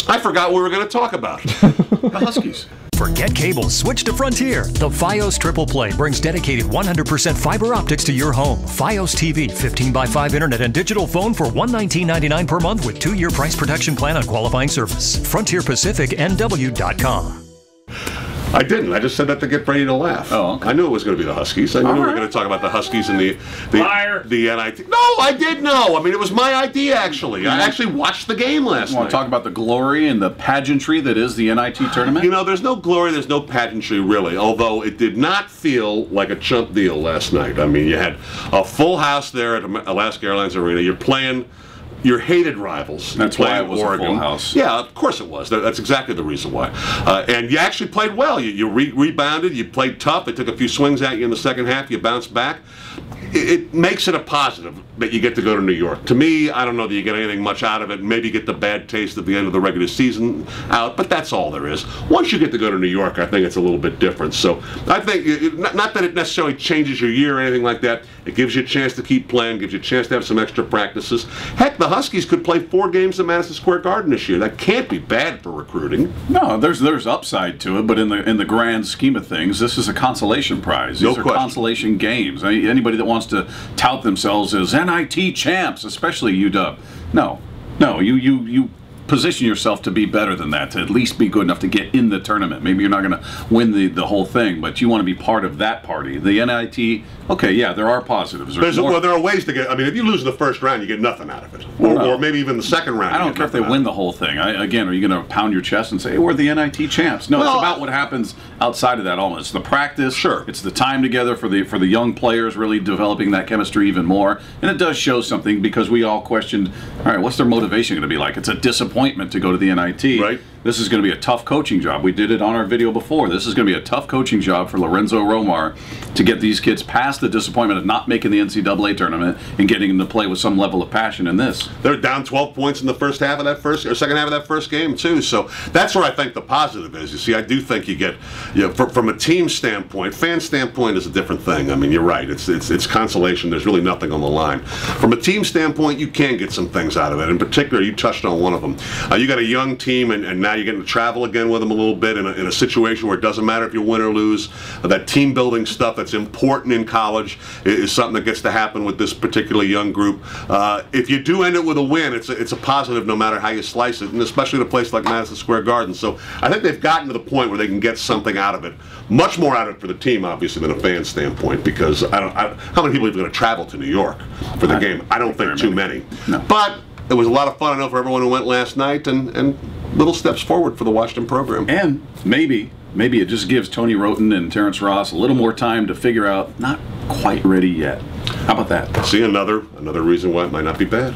I forgot what we were going to talk about. The Huskies. Forget cable, switch to Frontier. The Fios Triple Play brings dedicated 100% fiber optics to your home. Fios TV, 15x5 internet and digital phone for $119.99 per month with 2-year price protection plan on qualifying service. FrontierPacificNW.com. I didn't. I just said that to get Brady to laugh. Oh, okay. I knew it was going to be the Huskies. I knew we were going to talk about the Huskies and the Liar. the NIT. No, I did know. I mean, it was my idea, actually. I actually watched the game last You night. want to talk about the glory and the pageantry that is the NIT tournament? You know, there's no glory, there's no pageantry, really, although it did not feel like a chump deal last night. I mean, you had a full house there at Alaska Airlines Arena. You're playing your hated rivals. That's why it was a full house. Yeah, of course it was. That's exactly the reason why. And you actually played well. You rebounded. You played tough. They took a few swings at you in the second half. You bounced back. It makes it a positive that you get to go to New York. To me, I don't know that you get anything much out of it. Maybe get the bad taste at the end of the regular season out, but that's all there is. Once you get to go to New York, I think it's a little bit different. So I think, not that it necessarily changes your year or anything like that. It gives you a chance to keep playing, gives you a chance to have some extra practices. Heck, the Huskies could play 4 games at Madison Square Garden this year. That can't be bad for recruiting. No, there's upside to it, but in the grand scheme of things, this is a consolation prize. These are consolation games. I mean, anybody that wants to tout themselves as NIT champs, especially UW, no, you position yourself to be better than that, to at least be good enough to get in the tournament. Maybe you're not going to win the whole thing, but you want to be part of that party. The NIT, okay, yeah, there are positives. Well, there are ways to get. I mean, if you lose in the first round, you get nothing out of it, or maybe even the second round. I don't care if they win the whole thing. Again, are you going to pound your chest and say, hey, we're the NIT champs? No, it's about what happens outside of that. Almost, it's the practice. Sure, it's the time together for the young players, really developing that chemistry even more, and it does show something because we all questioned, all right, what's their motivation going to be like? It's a disappointment to go to the NIT. Right. This is going to be a tough coaching job. We did it on our video before. This is going to be a tough coaching job for Lorenzo Romar to get these kids past the disappointment of not making the NCAA tournament and getting them to play with some level of passion in this. They're down 12 points in the first half of that second half of that first game too. So that's where I think the positive is. You see, I do think you get, from a team standpoint, fan standpoint is a different thing. I mean, you're right. It's consolation. There's really nothing on the line. From a team standpoint, you can get some things out of it. In particular, you touched on one of them. You got a young team, and now you're getting to travel again with them a little bit in a situation where it doesn't matter if you win or lose. That team building stuff that's important in college is something that gets to happen with this particular young group. If you do end it with a win, it's a positive no matter how you slice it, and especially in a place like Madison Square Garden. So I think they've gotten to the point where they can get something out of it, much more out of it for the team, obviously, than a fan standpoint. Because how many people are going to travel to New York for the game? I don't think too many. No. But it was a lot of fun, I know, for everyone who went last night, and little steps forward for the Washington program. And maybe it just gives Tony Roten and Terrence Ross a little more time to figure out not quite ready yet. How about that? See, another reason why it might not be bad.